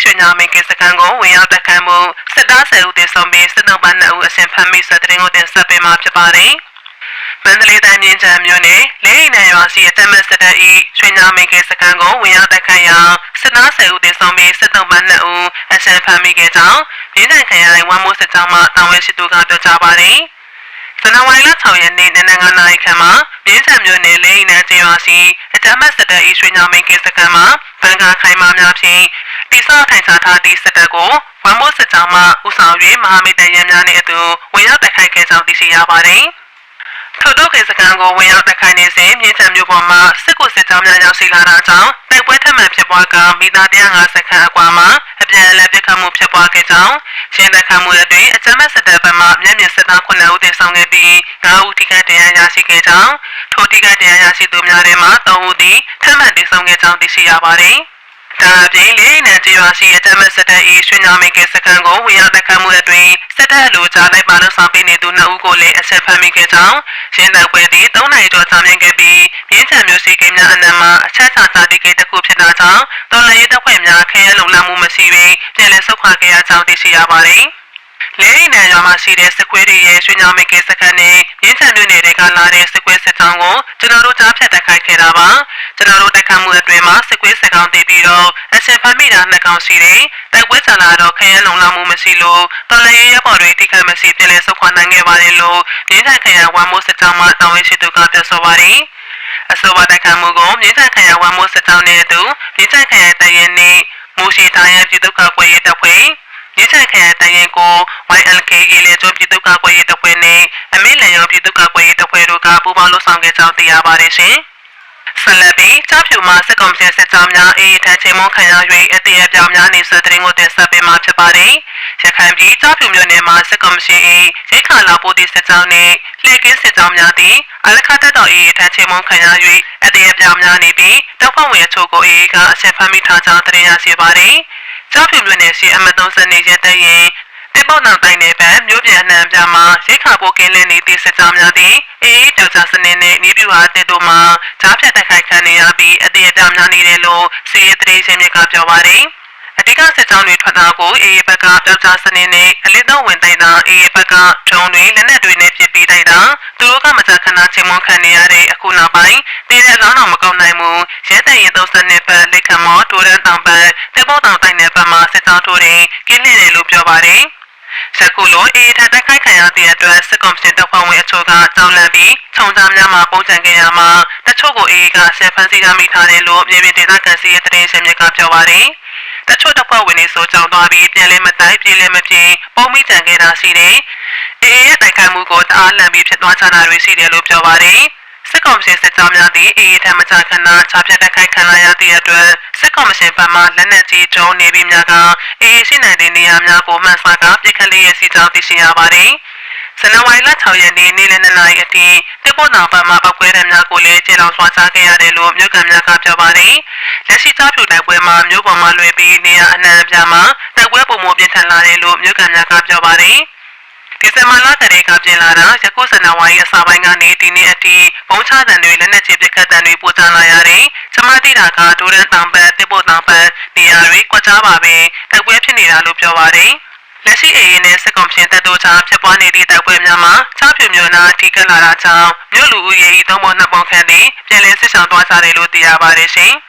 ရွှေညောင်မင်းကစကန်ကိုဝင်ရောက်တက်ခတ်မှုစစ်သား10ဦးတည်ဆုံးပြီးစစ်တောက်ပန်း2ဦးအရှင်ဖမ်းမိဆိုတဲ့တင်ကိုတင်ဆက်ပေးမှာဖြစ်ပါတယ်။မန္တလေးတိုင်းမြင်းချံမြို့နယ်လေးအိမ်နယ်ရွာစီအတမတ်စစ်တပ်၏ရွှေညောင်မင်းကစကန်ကိုဝင်ရောက်တက်ခတ်ရာစစ်သား10ဦးတည်ဆုံးပြီးစစ်တောက်ပန်း2ဦးအရှင်ဖမ်းမိခဲ့ကြောင်းမြင်းချံခရိုင်ဝမ်မိုးစစ်ကြောင်းမှတာဝန်ရှိသူကပြောကြားပါတယ်။ဇန်နဝါရီလ6ရက်နေ့နနက်9:00နာရီခန့်မှာမြင်းချံမြို့နယ်လေးအိမ်နယ်ကျေးရွာစီအတမတ်စစ်တပ်၏ရွှေညောင်မင်းကစကန်မှာဘန်ကာခိုင်မာများဖြင့်တိစောထိုင်ချထားသည့်စစ်တပ်ကိုဝမ်မိုးစစ်ကြောင်းမှဦးဆောင်၍မဟာမိတ်တပ်ရင်းများနှင့်အတူဝင်ရောက်တိုက်ခိုက်ခဲ့ကြောင်းသိရှိရပါတယ်။ထို့သောကိစ္စကံကိုဝင်ရောက်တိုက်ခိုက်နေစဉ်မြင်းချံမြို့ပေါ်မှာစစ်ကူစစ်ကြောင်းများရောက်ရှိလာတာကြောင့်တိုက်ပွဲထပ်မံဖြစ်ပွားကမိသား150ခန့်အကွာမှာအပြန်အလှန်ပစ်ခတ်မှုဖြစ်ပွားခဲ့ကြောင်းရှင်းတိုက်ခတ်မှုအတွင်းအကြမ်းဖက်စစ်တပ်ဘက်မှမျက်မြင်စစ်သား9ဦးတင်ဆောင်ခဲ့ပြီး9ဦးထိခိုက်ဒဏ်ရာရရှိခဲ့ကြောင်းထိုထိခိုက်ဒဏ်ရာရရှိသူများထဲမှ3ဦးသည်ထပ်မံတင်ဆောင်ခဲ့ကြောင်းသိရှိရပါတယ်။ဒါအပြင်လေးနယ်ကျေးရွာရှိအတမတ်စစ်တပ်၏ရွှေညောင်မင်းကစကန်ကိုဝင်ရောက်တိုက်ခတ်မှုအတွင်းစစ်တပ်လူကြားလိုက်ပါလို့ဆောင်ပေးနေသူ2ဦးကိုလည်းအဆက်ဖမ်းမိခဲ့ကြောင်းရှင်းတိုက်ပွဲသည်3နာရီကျော်ကြာမြင့်ခဲ့ပြီးမြင်းချံမြို့စီကိန်းများအနက်မှာအချက်ချစာတိကိန်းတစ်ခုဖြစ်တာကြောင့်တော်လှန်ရေးတပ်ဖွဲ့များခရဲလုံလမှုမရှိဘဲပြန်လည်ဆုတ်ခွာခဲ့ရကြောင်းသိရှိရပါတယ်။လေးအိမ်နယ်ရွာမှာရှိတဲ့စစ်ခွေးတွေရဲ့ရွှေညောင်မင်းကစကန်နဲ့မြင်းချံမြို့နယ်တွေကလာတဲ့စစ်ခွေးစစ်ကြောင်းကိုကျွန်တော်တို့ကြားဖြတ်တိုက်ခိုက်ခဲ့တာပါကျွန်တော်တို့တိုက်ခိုက်မှုအတွင်းမှာစစ်ခွေးစစ်ကောင်တည်ပြီးတော့အရှင်ဖမ်းမိတာ2ကောင်ရှိတယ်တိုက်ပွဲချလာတော့ခရဲလုံလောက်မှုမရှိလို့တော်လည်းရပေါ်တွေတိခတ်မရှိပြန်လည်ဆုတ်ခွာနိုင်ခဲ့ပါတယ်လို့မြင်းချံခရိုင်ဝမ်မိုးစစ်ကြောင်းမှတာဝန်ရှိသူကပြောဆိုပါတယ်အဆိုပါတိုက်ခိုက်မှုကိုမြင်းချံခရိုင်ဝမ်မိုးစစ်ကြောင်းနဲ့အတူမြင်းချံခရိုင်တရင်နဲ့မူရှိတိုင်းရပြည်သူ့ကာကွယ်ရေးတပ်ဖွဲ့မြင်းချံခရိုင်တရင်ကို YLKA လေကျိုးပြည်သူ့ကာကွယ်ရေးတပ်ဖွဲ့နဲ့အမေလန်ရောပြည်သူ့ကာကွယ်ရေးတပ်ဖွဲ့တို့ကပူးပေါင်းလှုပ်ဆောင်ခဲ့ကြောင်းသိရပါတယ်ရှင်။ဆက်လက်ပြီးကြောက်ဖြူမှာစစ်ကောင်စီစစ်ကြောင်းများအေးထန်ချင်းမုံခံရ၍အတရပြောင်များနေစတဲ့ကိုတင်ဆက်ပေးမှာဖြစ်ပါတယ်။ရခိုင်ပြည်ကြောက်ဖြူမြို့နယ်မှာစစ်ကောင်စီ၏ရိခါလာပို့သည့်စစ်ကြောင်းနှင့်လှည့်ကင်းစစ်ကြောင်းများသည်အလခတ်တော်အေးထန်ချင်းမုံခံရ၍အတရပြောင်များနေပြီးတောက်ဖွဲ့ဝင်အချို့ကိုအေးကအဆက်ဖမ်းမိထားကြောင်းတင်ရရှိပါတယ်။ကြောက်ဖြူမြို့နယ်ရှိအမတုံးစနေရက်တရင်တေပေါနောင်တိုင်းနယ်ဘက်မြို့ပြန်နှံပြမှာရိခါပိုကင်းလင်းနေတဲ့စစ်ကြောင်းများသည်အေးကြောက်ကြစနေနဲ့နေပြူဟာတဲ့တို့မှာကြားဖြတ်တိုက်ခိုက်ခံနေရပြီးအတရပြောင်များနေတယ်လို့စီရေးတရေချင်းမြစ်ကပြောပါတယ်အဓိကစစ်ကြောင်းတွေထွက်တာကိုအေးဘက်ကပြောက်ကြားစနေနဲ့အလစ်တော်ဝင်တိုင်းတာအေးဘက်ကဒုံတွေလက်နက်တွေနဲ့ပြစ်ပြီးတိုင်းတာသူတို့ကမကြခဏချင်းမွန်ခံနေရတဲ့အခုနောက်ပိုင်းပြည်တဲ့လောင်းတော်မကောင်းနိုင်မှုရဲတရင်32ပတ်လက်ခံမောတိုရန်တောင်ပတ်တေပေါတောင်တိုင်းနယ်ဘက်မှာစစ်ကြောင်းထိုးတယ်ကင်းနေတယ်လို့ပြောပါတယ်စကူလိုအေးထက်တိုက်ခိုက်ခံရတဲ့အတွက်စစ်ကောင်စီတပ်ဖွဲ့ဝင်အချို့ကကြောက်လန့်ပြီးခြုံသားများမှာပုံစံခဲ့ရမှာတချို့ကိုအေးကဆက်ဖန်စီရမိထားတယ်လို့မြေပြင်ဒေသခံစီရဲ့တရင်ရှင်မြစ်ကပြောပါတယ်။တချို့တပ်ဖွဲ့ဝင်တွေဆိုကြောင်သွားပြီးပြန်လဲမတိုက်ပြေးလဲမပြေးပုံမိတန်ခဲ့တာရှိတယ်။အေးရဲ့တိုက်ခိုက်မှုကိုတအားလန့်ပြီးဖြစ်သွားကြတာတွေရှိတယ်လို့ပြောပါတယ်။စစ်ကောင်စီစစ်ကြောင်းများသည့်အေးထမချခဏချပြတ်တိုက်ခိုက်ခံရတဲ့အတွက်စစ်ကောင်စီဘက်မှလက်နက်ကြီးကျုံနေပြီးများကအေးရှိနိုင်တဲ့နေရာများကိုမှန်စွာကပြစ်ခတ်လျက်ရှိကြောင်းသိရှိရပါတယ်။ဇန်နဝါရီလ6ရက်နေ့နေ့လယ်2နာရီအထိတေပေါနောင်ဘက်မှပောက်ကွဲတဲ့များကိုလည်းကျေလောင်ဆွာချခဲ့ရတယ်လို့မြို့ကန်များကပြောပါတယ်။လက်ရှိကြောက်ဖြူတိုက်ပွဲမှာမြို့ပေါ်မှာလွယ်ပြီးနေရာအနှံ့အပြားမှာတိုက်ပွဲပုံမပြင်းထန်လာတယ်လို့မြို့ကန်များကပြောပါတယ်။ဒီဇင်ဘာလကတည်းကပြင်လာတာယခုဇန်နဝါရီအစပိုင်းကနေဒီနေ့အထိဘုံချတန်တွေလက်နက်ချပစ်ခတ်တန်တွေပိုချလာရတယ်။စမတိတာကဒိုရန်တောင်ပတ်တေပေါတောင်ပတ်နေရာတွေကွက်ကြားပါပဲတိုက်ပွဲဖြစ်နေတာလို့ပြောပါတယ်။လက်ရှိအေးနဲ့စစ်ကောင်စီတပ်တို့ကြားဖြစ်ပွားနေတဲ့တိုက်ပွဲများမှာချပြမြို့နာထိကလာတာကြောင့်မြို့လူဦးရေ3.2 ပုံခန့်နဲ့ပြည်လဲစစ်ဆောင်သွားကြတယ်လို့သိရပါတယ်ရှင်။